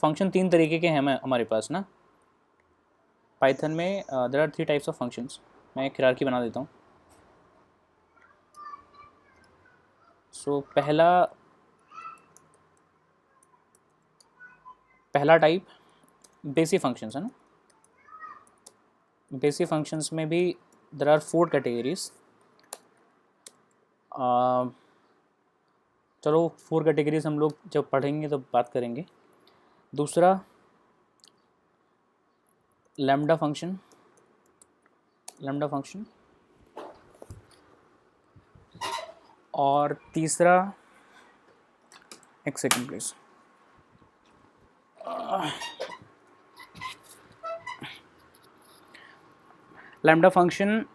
Function तीन तरीके के हैं हमारे पास ना पाइथन में। There are 3 types of functions. मैं एक हायरार्की बना देता हूँ। सो पहला टाइप बेसिक फंक्शंस है ना। बेसिक फंक्शंस में भी देयर आर 4 कैटेगरीज। चलो 4 कैटेगरीज हम लोग जब पढ़ेंगे तो बात करेंगे। दूसरा लैम्डा फंक्शन और तीसरा, एक second please, lambda function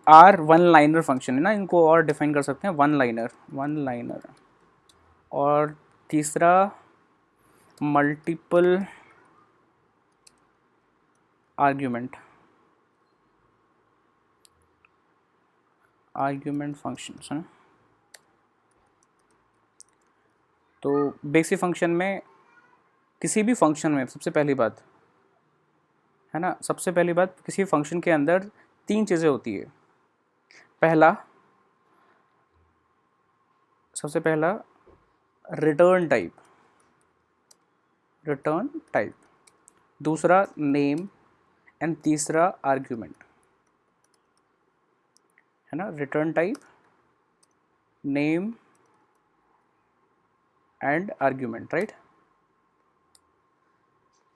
are one liner function है ना, इनको और डिफाइन कर सकते हैं वन लाइनर। और तीसरा मल्टीपल आर्ग्यूमेंट फंक्शंस है। तो बेसिक फंक्शन में किसी भी फंक्शन में सबसे पहली बात है ना, किसी फंक्शन के अंदर 3 चीज़ें होती है। सबसे पहला रिटर्न टाइप, दूसरा नेम एंड तीसरा आर्ग्यूमेंट है ना। Return type, name and argument, right.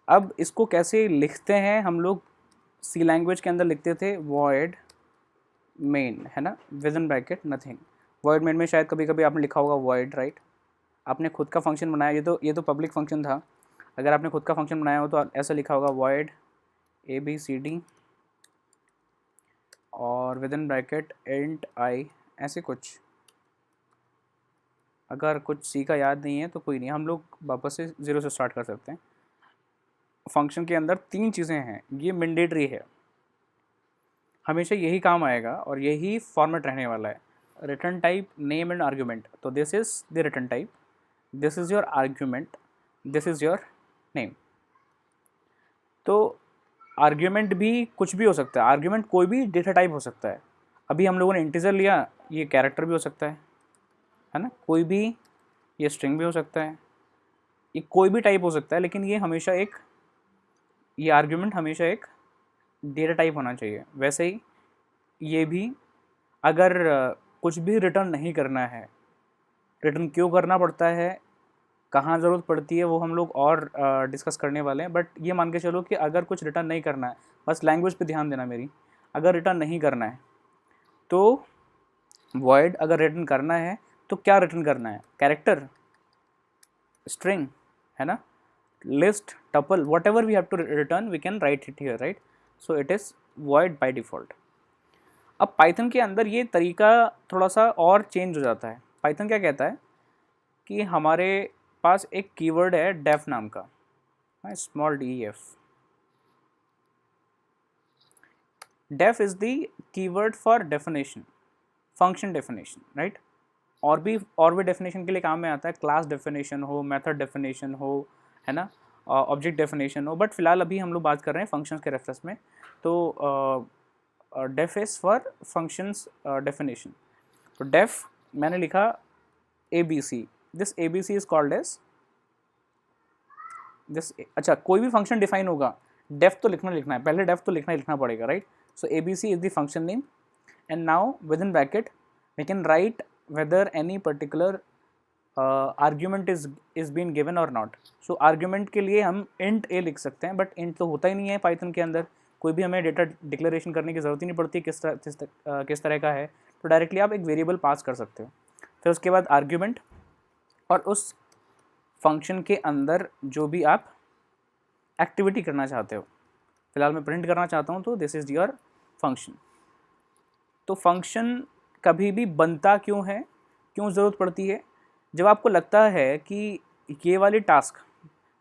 अब इसको कैसे लिखते हैं हम लोग, सी लैंग्वेज के अंदर लिखते थे void main है ना, within bracket nothing. void main में शायद कभी कभी आपने लिखा होगा void, राइट। आपने खुद का फंक्शन बनाया, ये तो पब्लिक फंक्शन था। अगर आपने खुद का फंक्शन बनाया हो तो ऐसा लिखा होगा void abcd और विदिन ब्रैकेट int I, ऐसे कुछ। अगर कुछ सी का याद नहीं है तो कोई नहीं, हम लोग वापस से 0 से स्टार्ट कर सकते हैं। फंक्शन के अंदर 3 चीज़ें हैं, ये मैंडेटरी है, हमेशा यही काम आएगा और यही फॉर्मेट रहने वाला है। Return type, name and argument. तो this is the return type, this is your argument, this is your name. तो आर्ग्यूमेंट भी कुछ भी हो सकता है, आर्ग्यूमेंट कोई भी डेटा टाइप हो सकता है। अभी हम लोगों ने इंटीजर लिया, ये कैरेक्टर भी हो सकता है ना, कोई भी, ये स्ट्रिंग भी हो सकता है, ये कोई भी टाइप हो सकता है, लेकिन ये आर्ग्यूमेंट हमेशा एक डेटा टाइप होना चाहिए। वैसे ही ये भी, अगर कुछ भी रिटर्न नहीं करना है, रिटर्न क्यों करना पड़ता है, कहाँ ज़रूरत पड़ती है, वो हम लोग और डिस्कस करने वाले हैं। बट ये मान के चलो कि अगर कुछ रिटर्न नहीं करना है, बस लैंग्वेज पे ध्यान देना मेरी, अगर रिटर्न नहीं करना है तो void, अगर रिटर्न करना है तो क्या रिटर्न करना है, कैरेक्टर, स्ट्रिंग है ना, list, tuple, whatever we have to return we can write it here, right? So it is void by default. अब पाइथन के अंदर ये तरीका थोड़ा सा और चेंज हो जाता है। पाइथन क्या कहता है कि हमारे पास एक कीवर्ड है डेफ नाम का, small def। Def is the keyword for definition, function definition, right. और भी डेफिनेशन के लिए काम में आता है, क्लास डेफिनेशन हो, मेथड डेफिनेशन हो, है ना, ऑब्जेक्ट डेफिनेशन हो। बट फिलहाल अभी हम लोग बात कर रहे हैं फंक्शंस के रेफरेंस में। तो def is for functions definition. तो डेफ मैंने लिखा ABC, this ABC is called as this. अच्छा, कोई भी फंक्शन डिफाइन होगा, डेफ तो लिखना है, पहले डेफ तो लिखना पड़ेगा, right. So ABC is the function name and now within bracket we can write whether any particular argument is being given or not. So argument के लिए हम int a लिख सकते हैं, बट int तो होता ही नहीं है पाइथन के अंदर, कोई भी हमें डेटा डिक्लेरेशन करने की ज़रूरत ही नहीं पड़ती किस तरह का है, तो डायरेक्टली आप एक वेरिएबल पास कर सकते हो। फिर उसके बाद आर्ग्यूमेंट, और उस फंक्शन के अंदर जो भी आप एक्टिविटी करना चाहते हो, फिलहाल मैं प्रिंट करना चाहता हूँ, तो दिस इज़ योर फंक्शन। तो फंक्शन कभी भी बनता क्यों है, क्यों ज़रूरत पड़ती है, जब आपको लगता है कि ये वाली टास्क,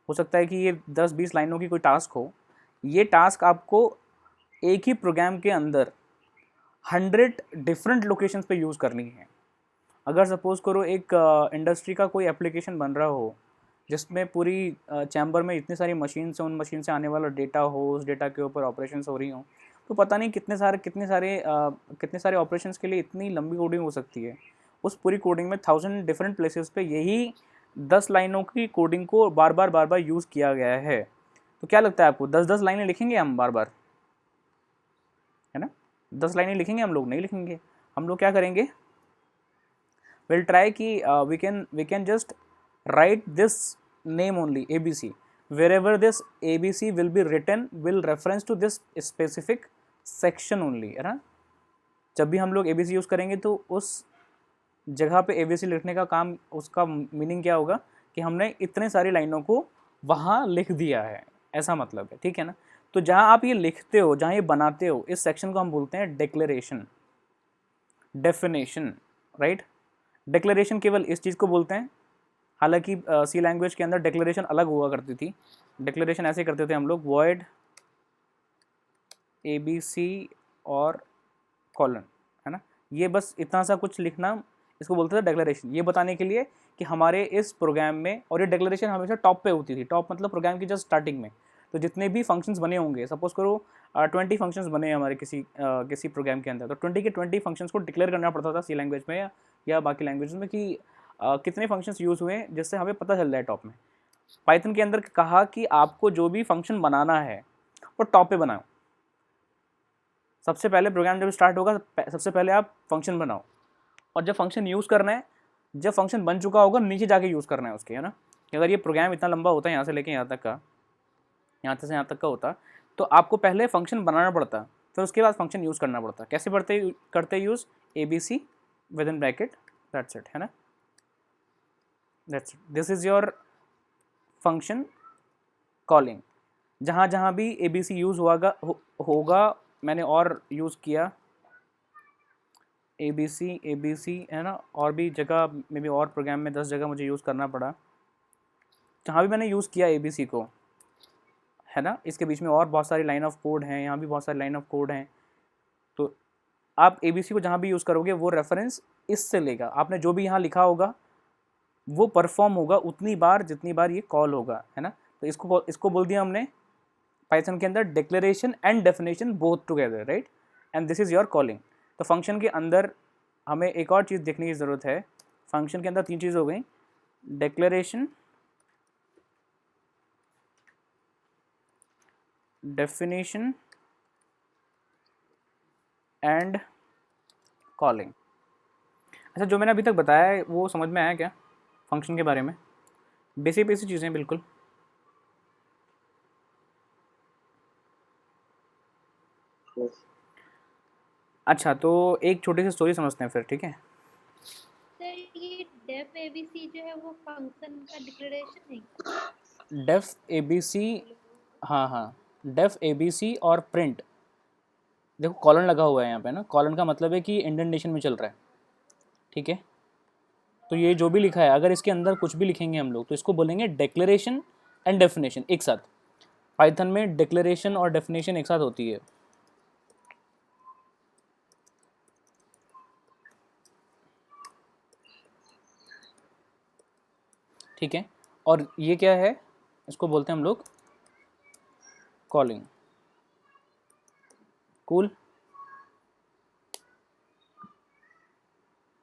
हो सकता है कि ये 10-20 लाइनों की कोई टास्क हो, ये टास्क आपको एक ही प्रोग्राम के अंदर 100 डिफरेंट लोकेशंस पे यूज़ करनी है। अगर सपोज़ करो एक इंडस्ट्री का कोई एप्लीकेशन बन रहा हो जिसमें पूरी चैम्बर में इतनी सारी मशीन से, उन मशीन से आने वाला डेटा हो, उस डेटा के ऊपर ऑपरेशंस हो रही हों, तो पता नहीं कितने सारे ऑपरेशंस के लिए इतनी लंबी कोडिंग हो सकती है। उस पूरी कोडिंग में 1000 डिफरेंट प्लेसेस पे यही 10 लाइनों की कोडिंग को बार बार यूज़ किया गया है। तो क्या लगता है आपको 10-10 लाइनें लिखेंगे हम बार बार, है ना? 10 लाइनें लिखेंगे हम लोग? नहीं लिखेंगे। हम लोग क्या करेंगे, विल ट्राई कि we can just write this name only ABC, wherever this ABC will be written will reference to this specific section only, है ना? जब भी हम लोग ABC यूज़ करेंगे तो उस जगह पे ABC लिखने का काम, उसका मीनिंग क्या होगा कि हमने इतने सारी लाइनों को वहाँ लिख दिया है, ऐसा मतलब है, ठीक है ना? तो जहाँ आप ये लिखते हो, जहाँ ये बनाते हो, इस सेक्शन को हम बोलते हैं डिक्लेरेशन, डेफिनेशन, राइट? डिक्लेरेशन केवल इस चीज़ को बोलते हैं। हालांकि सी लैंग्वेज के अंदर डिक्लेरेशन अलग हुआ करती थी। डिक्लेरेशन ऐसे करते थे हम लोग, वॉइड ABC और कॉलन, है ना? ये बस इतना सा कुछ लिखना, इसको बोलते थे डिक्लेरेशन। ये बताने के लिए कि हमारे इस प्रोग्राम में, और ये डिक्लेरेशन हमेशा टॉप पे होती थी। टॉप मतलब प्रोग्राम की जस्ट स्टार्टिंग में। तो जितने भी फंक्शंस बने होंगे, सपोज करो 20 फंक्शंस बने हमारे किसी प्रोग्राम के अंदर, तो 20 के 20 फंक्शंस को डिक्लेयर करना पड़ता था सी लैंग्वेज में या बाकी लैंग्वेज में कि कितने फंक्शंस यूज़ हुए, जिससे हमें पता चल जाए टॉप में। पाइथन के अंदर कहा कि आपको जो भी फंक्शन बनाना है वो टॉप पे बनाओ। सबसे पहले प्रोग्राम जब स्टार्ट होगा, सबसे पहले आप फंक्शन बनाओ, और जब फंक्शन यूज़ करना है, जब फंक्शन बन चुका होगा, नीचे जाके यूज़ करना है उसके, है ना? कि अगर ये प्रोग्राम इतना लंबा होता है, यहाँ से लेके यहाँ तक का, यहाँ से यहाँ तक का होता, तो आपको पहले फंक्शन बनाना पड़ता, फिर उसके बाद फंक्शन यूज़ करना पड़ता। कैसे करते use? ABC with in bracket, that's it, है ना? That's it, this is your function calling. जहाँ जहाँ भी ABC यूज़ होगा, मैंने और यूज़ किया ABC, है ना? और भी जगह में भी, और प्रोग्राम में 10 जगह मुझे यूज़ करना पड़ा। जहाँ भी मैंने यूज़ किया ABC को, है ना, इसके बीच में और बहुत सारी लाइन ऑफ कोड हैं, यहाँ भी बहुत सारी लाइन ऑफ कोड हैं। तो आप ABC को जहाँ भी यूज़ करोगे, वो रेफरेंस इससे लेगा। आपने जो भी यहाँ लिखा होगा वो परफॉर्म होगा उतनी बार जितनी बार ये कॉल होगा, है ना? तो इसको बोल दिया हमने पाइथन के अंदर declaration and definition both together, right? And this is your calling. तो फंक्शन के अंदर हमें एक और चीज़ देखने की ज़रूरत है। फंक्शन के अंदर 3 चीज़ हो गई, डिक्लेरेशन, डेफिनेशन एंड कॉलिंग। अच्छा, जो मैंने अभी तक बताया है वो समझ में आया क्या फंक्शन के बारे में? बेसिक चीज़ें बिल्कुल। अच्छा, तो एक छोटी सी स्टोरी समझते हैं फिर, ठीक है? सर, ये डेफ ABC जो है वो फंक्शन का डिक्लेरेशन है? डेफ ABC, हाँ, डेफ ABC और प्रिंट, देखो कॉलन लगा हुआ है यहाँ पे ना। कॉलन का मतलब है कि इंडेंटेशन में चल रहा है, ठीक है? तो ये जो भी लिखा है, अगर इसके अंदर कुछ भी लिखेंगे हम लोग, तो इसको बोलेंगे डिक्लेरेशन एंड डेफिनेशन एक साथ। पाइथन में डिक्लेरेशन और डेफिनेशन एक साथ होती है, ठीक है? और ये क्या है, इसको बोलते हैं हम लोग कॉलिंग। कूल,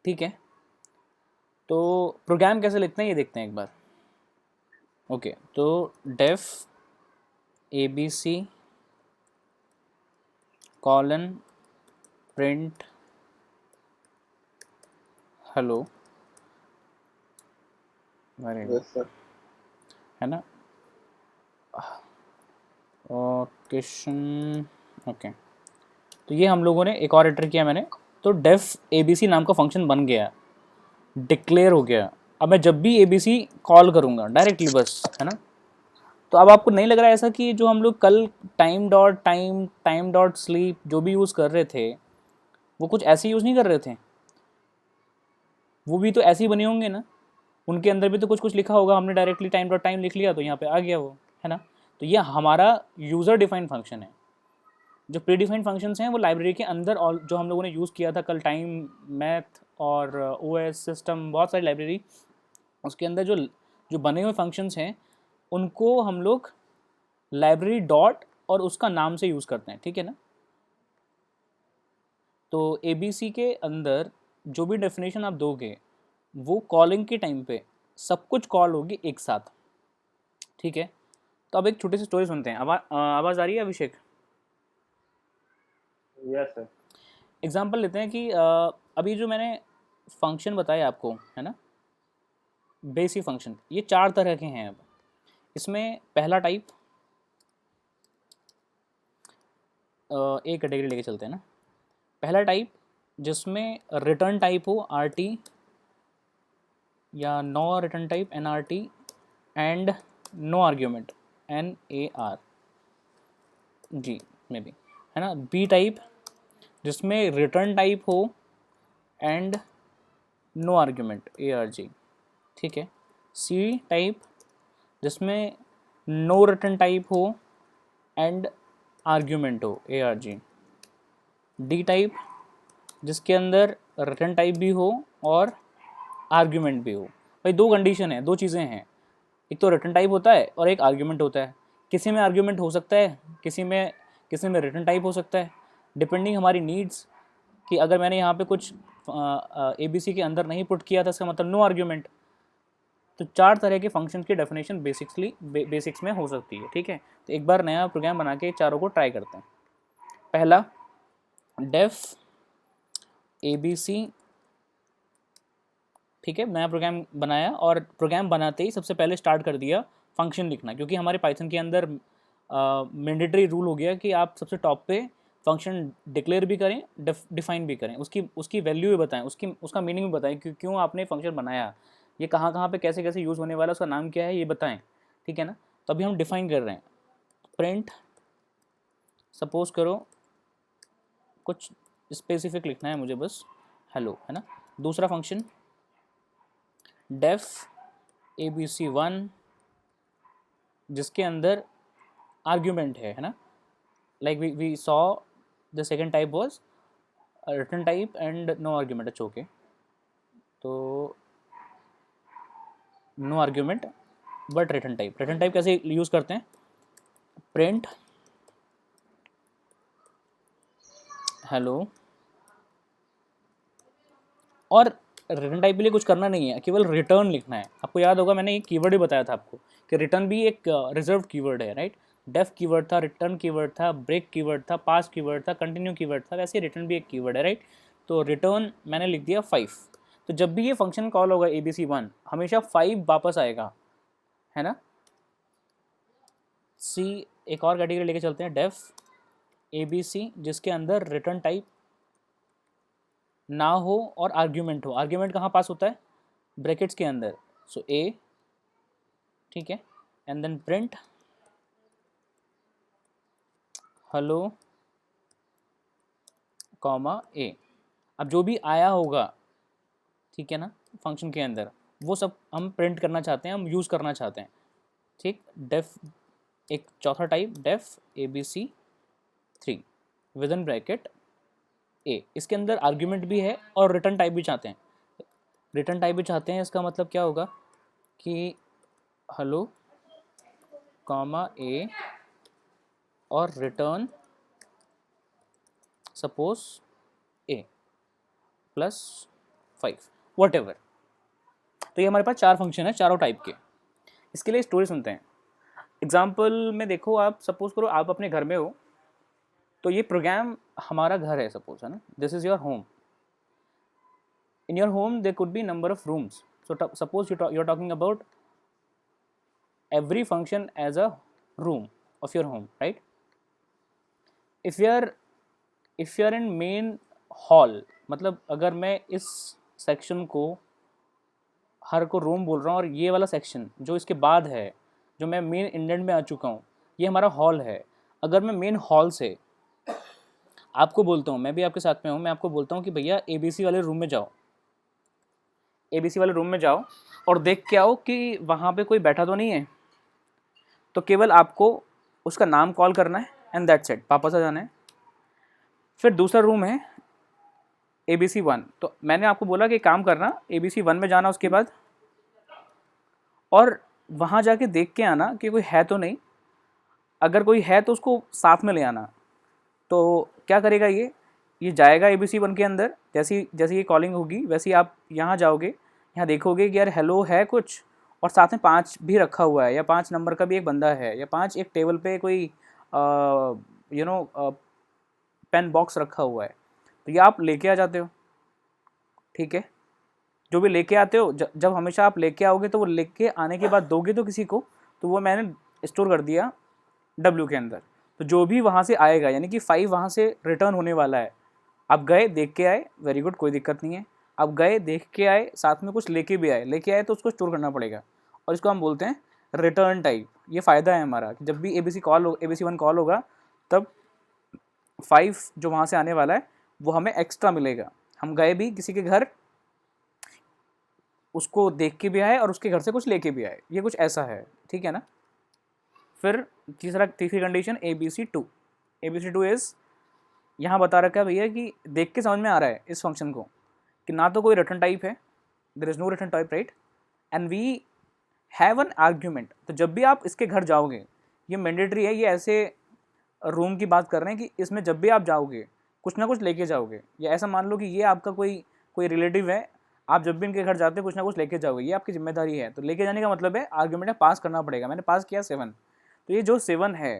ठीक है? तो प्रोग्राम कैसे लिखते हैं ये देखते हैं एक बार। ओके, तो def ABC colon print hello, very good, है ना? Question, okay. तो ये हम लोगों ने एक और एंटर किया मैंने, तो डेफ ABC नाम का फंक्शन बन गया, डिक्लेयर हो गया। अब मैं जब भी ABC कॉल करूँगा डायरेक्टली बस, है ना? तो अब आपको नहीं लग रहा है ऐसा कि जो हम लोग कल टाइम डॉट स्लीप जो भी यूज़ कर रहे थे, वो कुछ ऐसे यूज़ नहीं कर रहे थे? वो भी तो ऐसे ही बने होंगे ना? उनके अंदर भी तो कुछ लिखा होगा, हमने डायरेक्टली टाइम डॉट टाइम लिख लिया तो यहाँ पे आ गया वो, है ना? तो ये हमारा यूज़र डिफाइंड फंक्शन है। जो प्री डिफाइंड फंक्शंस हैं वो लाइब्रेरी के अंदर, और जो हम लोगों ने यूज़ किया था कल, टाइम, मैथ और OS सिस्टम, बहुत सारी लाइब्रेरी, उसके अंदर जो जो बने हुए फंक्शंस हैं उनको हम लोग लाइब्रेरी डॉट और उसका नाम से यूज़ करते हैं, ठीक है ना। तो ABC के अंदर जो भी डेफिनेशन आप दोगे वो कॉलिंग के टाइम पे सब कुछ कॉल होगी एक साथ, ठीक है। तो अब एक छोटी सी स्टोरी सुनते हैं। आवाज़ आ रही है अभिषेक? Yes sir. एग्जाम्पल लेते हैं कि अभी जो मैंने फंक्शन बताया आपको, है ना, बेसिक फंक्शन, ये 4 तरह के हैं। अब इसमें पहला टाइप एक कैटेगरी लेके चलते हैं ना। पहला टाइप जिसमें रिटर्न टाइप हो RT या no return type NRT and no argument NAR जी मे बी, है ना। बी टाइप जिसमें रिटर्न टाइप हो एंड नो आर्ग्यूमेंट ARG, ठीक है। सी टाइप जिसमें नो रिटर्न टाइप हो एंड आर्ग्यूमेंट हो ARG। डी टाइप जिसके अंदर रिटर्न टाइप भी हो और आर्ग्यूमेंट भी हो। भाई दो कंडीशन है, दो चीज़ें हैं, एक तो रिटर्न टाइप होता है और एक आर्ग्यूमेंट होता है। किसी में आर्ग्यूमेंट हो सकता है, किसी में रिटर्न टाइप हो सकता है, डिपेंडिंग हमारी नीड्स। कि अगर मैंने यहाँ पे कुछ ABC के अंदर नहीं पुट किया था, इसका मतलब नो आर्ग्यूमेंट। तो 4 तरह के फंक्शन की डेफिनेशन बेसिक्स में हो सकती है, ठीक है। तो एक बार नया प्रोग्राम बना के चारों को ट्राई करते हैं। पहला डेफ ABC, ठीक है। नया प्रोग्राम बनाया और प्रोग्राम बनाते ही सबसे पहले स्टार्ट कर दिया फंक्शन लिखना, क्योंकि हमारे पाइथन के अंदर मैंडेटरी रूल हो गया कि आप सबसे टॉप पे फंक्शन डिक्लेयर भी करें, डिफाइन भी करें, उसकी वैल्यू भी बताएं, उसका मीनिंग भी बताएं कि क्यों आपने फंक्शन बनाया, ये कहाँ कहाँ पे कैसे कैसे यूज़ होने वाला, उसका नाम क्या है, ये बताएं, ठीक है ना। तो अभी हम डिफाइन कर रहे हैं। प्रिंट, सपोज करो कुछ स्पेसिफिक लिखना है मुझे, बस हेलो, है ना। दूसरा फंक्शन डेफ ABC1 जिसके अंदर आर्ग्यूमेंट है ना। Like we saw the second type was return type and no argument. अच्छा ओके, तो no argument but return type कैसे यूज़ करते हैं? प्रिंट हेलो, और रिटर्न टाइप के लिए कुछ करना नहीं है, केवल रिटर्न लिखना है। आपको याद होगा मैंने एक कीवर्ड भी बताया था आपको कि रिटर्न भी एक रिजर्व कीवर्ड है, राइट। डेफ कीवर्ड था, रिटर्न कीवर्ड था, ब्रेक कीवर्ड था, पास कीवर्ड था, कंटिन्यू कीवर्ड था, वैसे रिटर्न भी एक कीवर्ड है, राइट। तो रिटर्न मैंने लिख दिया 5। तो जब भी ये फंक्शन कॉल होगा ABC1 हमेशा 5 वापस आएगा, है ना। सी एक और कैटेगरी लेके चलते हैं, डेफ ABC जिसके अंदर रिटर्न टाइप ना हो और आर्ग्यूमेंट हो। आर्ग्यूमेंट कहाँ पास होता है? ब्रैकेट्स के अंदर। सो A, ठीक है, and then print hello comma A। अब जो भी आया होगा, ठीक है ना, फंक्शन के अंदर वो सब हम प्रिंट करना चाहते हैं, हम यूज़ करना चाहते हैं, ठीक। डेफ एक चौथा type def ABC3 within bracket A, इसके अंदर आर्ग्यूमेंट भी है और रिटर्न टाइप भी चाहते हैं। रिटर्न टाइप भी चाहते हैं, इसका मतलब क्या होगा कि हेलो कॉमा A और return suppose A plus 5 what ever. तो ये हमारे पास 4 फंक्शन है, चारों टाइप के। इसके लिए स्टोरी सुनते हैं। एग्जाम्पल में देखो, आप सपोज करो आप अपने घर में हो, तो ये प्रोग्राम हमारा घर है सपोज, है ना। This is your home. In your home there could be number of rooms. So suppose you are talking about every function as a room of your home, right? if you are in main hall, मतलब अगर मैं इस section को हर को room बोल रहा हूँ और ये वाला सेक्शन जो इसके बाद है, जो मैं मेन इंडेंट में आ चुका हूँ, ये हमारा हॉल है। अगर मैं मेन हॉल से आपको बोलता हूँ, मैं भी आपके साथ में हूँ, मैं आपको बोलता हूँ कि भैया ABC वाले रूम में जाओ, ABC वाले रूम में जाओ और देख के आओ कि वहाँ पे कोई बैठा तो नहीं है। तो केवल आपको उसका नाम कॉल करना है एंड दैट्स इट, वापस आ जाना है। फिर दूसरा रूम है ABC1। तो मैंने आपको बोला कि काम करना ABC1 में जाना, उसके बाद और वहाँ जाके देख के आना कि कोई है तो नहीं, अगर कोई है तो उसको साथ में ले आना। तो क्या करेगा ये जाएगा ABC1 के अंदर, जैसी जैसी ये कॉलिंग होगी वैसे ही आप यहाँ जाओगे, यहाँ देखोगे कि यार हेलो है कुछ, और साथ में 5 भी रखा हुआ है, या 5 नंबर का भी एक बंदा है, या 5 एक टेबल पे कोई पेन बॉक्स रखा हुआ है, तो ये आप लेके आ जाते हो। ठीक है, जो भी लेके आते हो, जब हमेशा आप लेके आओगे तो वो लेके आने के बाद दोगे तो किसी को, तो वो मैंने स्टोर कर दिया W के अंदर। तो जो भी वहाँ से आएगा, यानी कि 5 वहाँ से रिटर्न होने वाला है। आप गए देख के आए, वेरी गुड, कोई दिक्कत नहीं है। आप गए देख के आए, साथ में कुछ लेके भी आए, लेके आए तो उसको स्टोर करना पड़ेगा, और इसको हम बोलते हैं रिटर्न टाइप। ये फ़ायदा है हमारा कि जब भी ABC1 कॉल होगा तब 5 जो वहाँ से आने वाला है वो हमें एक्स्ट्रा मिलेगा। हम गए भी किसी के घर, उसको देख के भी आए और उसके घर से कुछ लेके भी आए, ये कुछ ऐसा है। ठीक है ना। फिर तीसरी कंडीशन ABC2 इज़, यहाँ बता रखा है भैया कि देख के समझ में आ रहा है इस फंक्शन को कि ना तो कोई रिटर्न टाइप है, there is no return type, right, and we have an argument. तो जब भी आप इसके घर जाओगे, ये मैंडेटरी है, ये ऐसे रूम की बात कर रहे हैं कि इसमें जब भी आप जाओगे कुछ ना कुछ लेके जाओगे, या ऐसा मान लो कि ये आपका कोई रिलेटिव है, आप जब भी इनके घर जाते हो कुछ ना कुछ लेके जाओगे, ये आपकी जिम्मेदारी है। तो लेके जाने का मतलब है आर्ग्यूमेंट में पास करना पड़ेगा। मैंने पास किया 7, तो ये जो 7 है,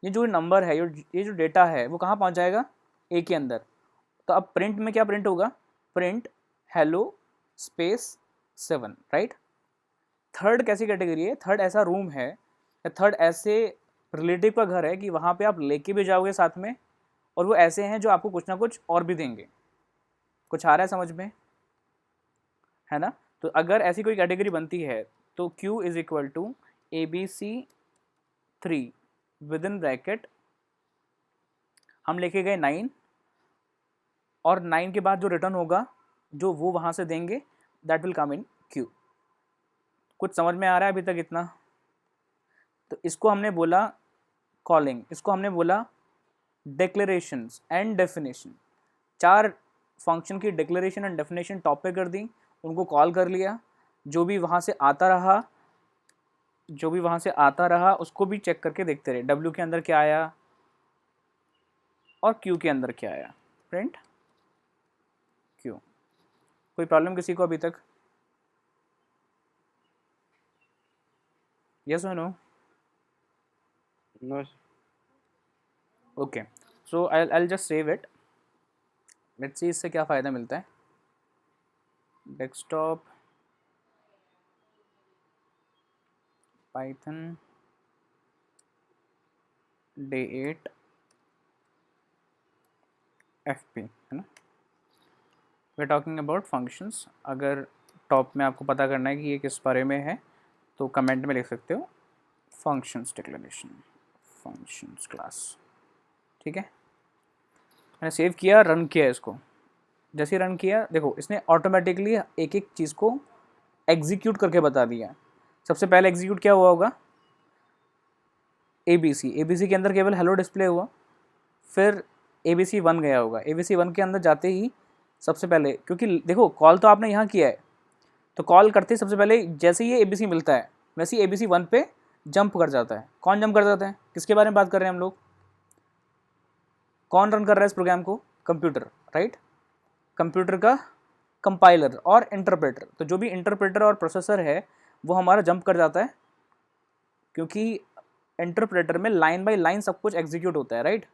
ये जो नंबर है, ये जो डेटा है वो कहाँ पहुँच जाएगा, ए के अंदर। तो अब प्रिंट में क्या प्रिंट होगा, print hello space 7, right. Third कैसी कैटेगरी है, थर्ड ऐसा रूम है, या थर्ड ऐसे रिलेटिव का घर है कि वहाँ पे आप लेके भी जाओगे साथ में, और वो ऐसे हैं जो आपको कुछ ना कुछ और भी देंगे। कुछ आ रहा है समझ में, है ना। तो अगर ऐसी कोई कैटेगरी बनती है तो Q is equal to ABC3 within bracket, हम लेके गए 9, और 9 के बाद जो रिटर्न होगा जो वो वहाँ से देंगे, that will come in Q। कुछ समझ में आ रहा है अभी तक इतना। तो इसको हमने बोला कॉलिंग, इसको हमने बोला डिक्लेरेशंस एंड डेफिनेशन। 4 फंक्शन की डिक्लेरेशन एंड डेफिनेशन टॉप पे कर दी, उनको कॉल कर लिया, जो भी वहाँ से आता रहा उसको भी चेक करके देखते रहे, W के अंदर क्या आया और Q के अंदर क्या आया, प्रिंट Q। कोई प्रॉब्लम किसी को अभी तक, यस और no? No. Okay, so I'll just save it, let's see इससे क्या फ़ायदा मिलता है। डेस्कटॉप पाइथन डे 8 FP, है ना। We are talking about functions. अगर टॉप में आपको पता करना है कि ये किस बारे में है तो कमेंट में लिख सकते हो, फंक्शंस डिक्लेरेशन, फंक्शंस क्लास। ठीक है, मैंने सेव किया, रन किया इसको। जैसे ही रन किया, देखो इसने ऑटोमेटिकली एक एक चीज़ को एग्जीक्यूट करके बता दिया। सबसे पहले एग्जीक्यूट क्या हुआ होगा, ABC के अंदर केवल हेलो डिस्प्ले हुआ, फिर ABC1 गया होगा। ABC1 के अंदर जाते ही सबसे पहले, क्योंकि देखो कॉल तो आपने यहाँ किया है, तो कॉल करते ही सबसे पहले जैसे ही ABC मिलता है वैसे ही ABC1 पे जंप कर जाता है। कौन जंप कर जाता है, किसके बारे में बात कर रहे हैं हम लोग, कौन रन कर रहा है इस प्रोग्राम को, कंप्यूटर, राइट। कंप्यूटर का कंपाइलर और इंटरप्रेटर। तो जो भी इंटरप्रेटर और प्रोसेसर है वो हमारा जंप कर जाता है, क्योंकि इंटरप्रेटर में लाइन बाय लाइन सब कुछ एग्जीक्यूट होता है, राइट।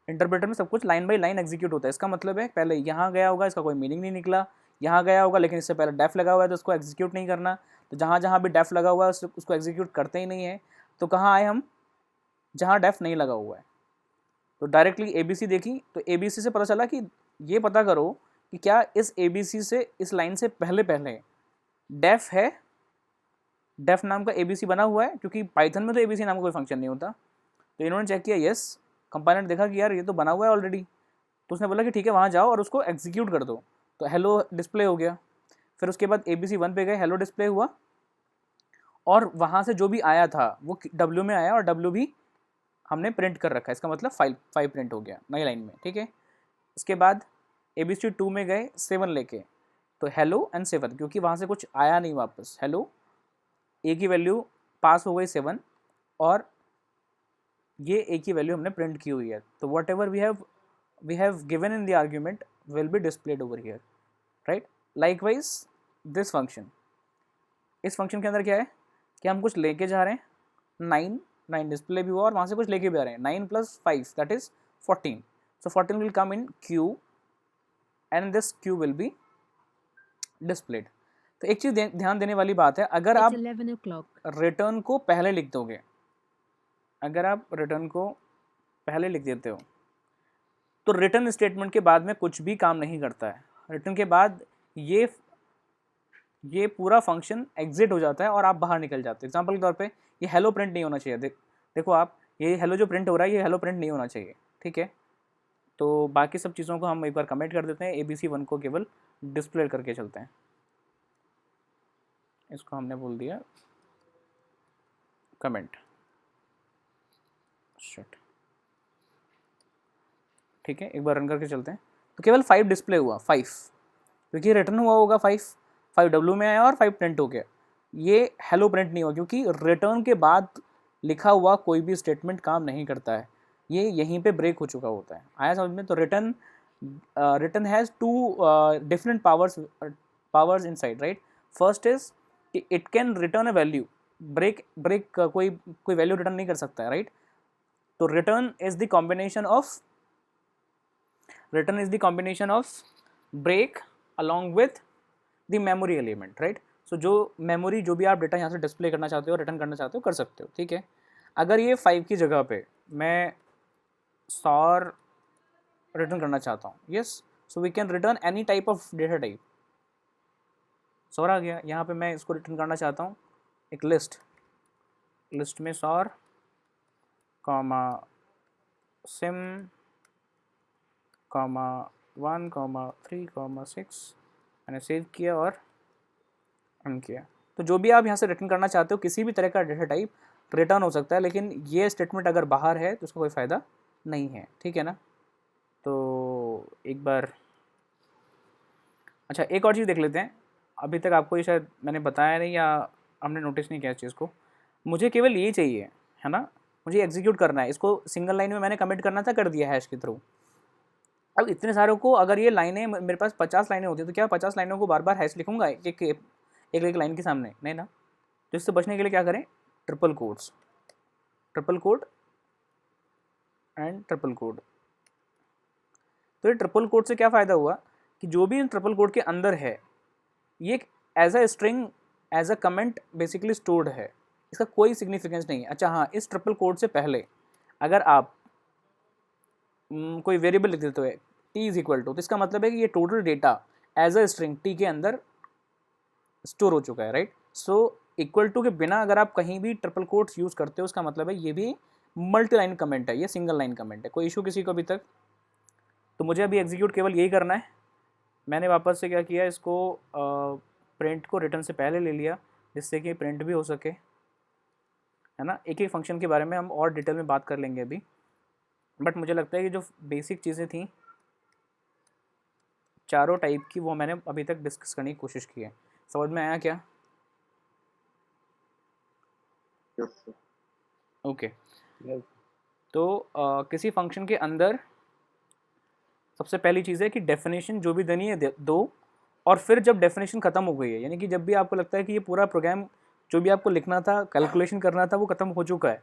इंटरप्रेटर में सब कुछ लाइन बाय लाइन एग्जीक्यूट होता है। इसका मतलब है पहले यहाँ गया होगा, इसका कोई मीनिंग नहीं निकला, यहाँ गया होगा लेकिन इससे पहले डेफ लगा हुआ है तो उसको एग्जीक्यूट नहीं करना, तो जहाँ जहाँ भी डेफ लगा हुआ है उसको एग्जीक्यूट करते ही नहीं है। तो कहाँ आए हम, जहाँ डेफ नहीं लगा हुआ है। तो डायरेक्टली ABC देखी, तो ABC से पता चला कि ये पता करो कि क्या इस ABC से, इस लाइन से पहले पहले डेफ है, डेफ नाम का ABC बना हुआ है, क्योंकि पाइथन में तो ABC नाम का कोई फंक्शन नहीं होता। तो इन्होंने चेक किया, यस, कंपाइलर ने देखा कि यार ये तो बना हुआ है ऑलरेडी, तो उसने बोला कि ठीक है वहाँ जाओ और उसको एग्जीक्यूट कर दो। तो हेलो डिस्प्ले हो गया। फिर उसके बाद ABC1 पे गए, हेलो डिस्प्ले हुआ, और वहाँ से जो भी आया था वो W में आया, और W भी हमने प्रिंट कर रखा है, इसका मतलब 5 प्रिंट हो गया नई लाइन में। ठीक है, इसके बाद ABC2 में गए 7 लेके, तो हेलो एंड 7, क्योंकि वहाँ से कुछ आया नहीं वापस, हेलो ए की वैल्यू पास हो गई 7 और ये ए की वैल्यू हमने प्रिंट की हुई है, तो whatever we have given in the argument will be displayed over here, right. Likewise this function, इस फंक्शन के अंदर क्या है कि हम कुछ लेके जा रहे हैं, 9 डिस्प्ले भी हुआ और वहाँ से कुछ लेके भी आ रहे हैं, 9 + 5 that is 14, so 14 will come in queue and this queue will be displayed। तो एक चीज़ ध्यान देने वाली बात है, अगर आप रिटर्न को पहले लिख दोगे, अगर आप रिटर्न को पहले लिख देते हो तो रिटर्न स्टेटमेंट के बाद में कुछ भी काम नहीं करता है। रिटर्न के बाद ये पूरा फंक्शन एग्जिट हो जाता है और आप बाहर निकल जाते हो। एग्जांपल के तौर पे ये हेलो प्रिंट नहीं होना चाहिए, देखो आप, ये हेलो जो प्रिंट हो रहा है ये हेलो प्रिंट नहीं होना चाहिए, ठीक है। तो बाकी सब चीज़ों को हम एक बार कमेंट कर देते हैं, ABC1 को केवल डिस्प्ले करके चलते हैं। इसको हमने बोल दिया कमेंट, शिट, ठीक है। एक बार रन करके चलते हैं, तो केवल 5 डिस्प्ले हुआ, 5, क्योंकि रिटर्न हुआ होगा 5 W में आया और 5 प्रिंट हो गया। ये हेलो प्रिंट नहीं हुआ क्योंकि रिटर्न के बाद लिखा हुआ कोई भी स्टेटमेंट काम नहीं करता है, ये यहीं पे ब्रेक हो चुका होता है। आया समझ में। तो return has 2 different powers inside, right. First is it can return a value, break कोई वैल्यू रिटर्न नहीं कर सकता है, राइट। तो return is the combination of break along with the memory element, right. So जो मेमोरी, जो भी आप डेटा यहाँ से डिस्प्ले करना चाहते हो, रिटर्न करना चाहते हो, कर सकते हो, ठीक है। अगर ये 5 की जगह पे मैं सॉर रिटर्न करना चाहता हूँ, yes, so we can return any type of data type. सॉर आ गया, यहाँ पे मैं इसको रिटर्न करना चाहता हूँ एक लिस्ट में सॉर कॉमा सिम कॉमा 1 कॉमा 3 कॉमा 6, मैंने सेव किया और रन किया। तो जो भी आप यहाँ से रिटर्न करना चाहते हो, किसी भी तरह का डेटा टाइप रिटर्न हो सकता है, लेकिन ये स्टेटमेंट अगर बाहर है तो उसका कोई फ़ायदा नहीं है, ठीक है ना। तो एक बार, अच्छा एक और चीज़ देख लेते हैं। अभी तक आपको ये शायद मैंने बताया नहीं या हमने नोटिस नहीं किया इस चीज़ को। मुझे केवल ये चाहिए, है ना, मुझे एग्जीक्यूट करना है, इसको सिंगल लाइन में मैंने कमेंट करना था, कर दिया हैश के थ्रू। अब इतने सारों को, अगर ये लाइनें मेरे पास 50 लाइनें होती तो क्या 50 लाइनों को बार बार हैश लिखूंगा एक लाइन के सामने, नहीं ना। तो इससे बचने के लिए क्या करें, triple code and triple code. तो ये ट्रिपल कोड से क्या फ़ायदा हुआ कि जो भी इन ट्रिपल कोड के अंदर है ये as a string, as a comment basically stored है, इसका कोई सिग्निफिकेंस नहीं है। अच्छा हाँ, इस ट्रिपल कोड से पहले अगर आप कोई वेरिएबल लिख देते हो t = तो इसका मतलब है कि ये total data as a string t के अंदर स्टोर हो चुका है, राइट। सो इक्वल टू के बिना अगर आप कहीं भी ट्रिपल कोट्स यूज़ करते हो, उसका मतलब है ये भी मल्टी लाइन कमेंट है, ये सिंगल लाइन कमेंट है। कोई इशू किसी को अभी तक? तो मुझे अभी एग्जीक्यूट केवल यही करना है। मैंने वापस से क्या किया, इसको प्रिंट को रिटर्न से पहले ले लिया जिससे कि प्रिंट भी हो सके, है ना। एक एक फंक्शन के बारे में हम और डिटेल में बात कर लेंगे अभी, बट मुझे लगता है कि जो बेसिक चीज़ें थी चारों टाइप की, वो मैंने अभी तक डिस्कस करने की कोशिश की है। समझ में आया क्या? ओके। तो किसी फंक्शन के अंदर सबसे पहली चीज़ है कि डेफिनेशन जो भी देनी है दो, और फिर जब डेफिनेशन ख़त्म हो गई है, यानी कि जब भी आपको लगता है कि ये पूरा प्रोग्राम जो भी आपको लिखना था, कैलकुलेशन करना था, वो ख़त्म हो चुका है,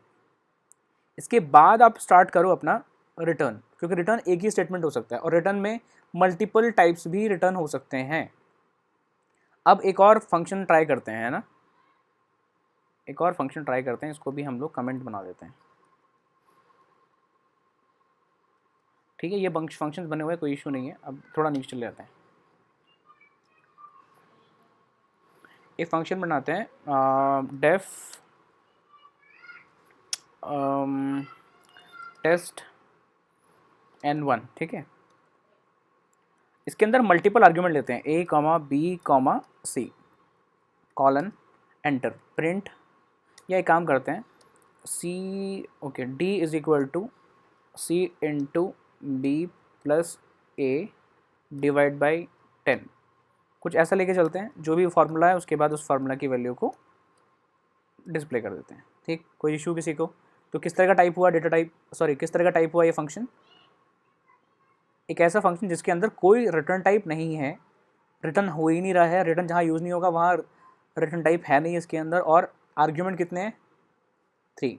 इसके बाद आप स्टार्ट करो अपना रिटर्न, क्योंकि रिटर्न एक ही स्टेटमेंट हो सकता है और रिटर्न में मल्टीपल टाइप्स भी रिटर्न हो सकते हैं। अब एक और फंक्शन ट्राई करते हैं, है ना, एक और फंक्शन ट्राई करते हैं, इसको भी हम लोग कमेंट बना देते हैं, ठीक है। ये फंक्शंस बने हुए, कोई इशू नहीं है। अब थोड़ा नीचे चले जाते हैं, एक फंक्शन बनाते हैं डेफ टेस्ट n1, ठीक है। इसके अंदर मल्टीपल आर्ग्यूमेंट लेते हैं, a, b, c, colon enter print, या एक काम करते हैं c, okay, d = c × b + a / 10, कुछ ऐसा लेके चलते हैं, जो भी फार्मूला है उसके बाद उस फार्मूला की वैल्यू को डिस्प्ले कर देते हैं। ठीक, कोई इशू किसी को? तो किस तरह का टाइप हुआ डेटा टाइप, सॉरी किस तरह का टाइप हुआ ये फंक्शन? एक ऐसा फंक्शन जिसके अंदर कोई रिटर्न टाइप नहीं है, रिटर्न हो ही नहीं रहा है, रिटर्न जहाँ यूज़ नहीं होगा वहाँ रिटर्न टाइप है नहीं इसके अंदर, और आर्ग्यूमेंट कितने हैं? 3।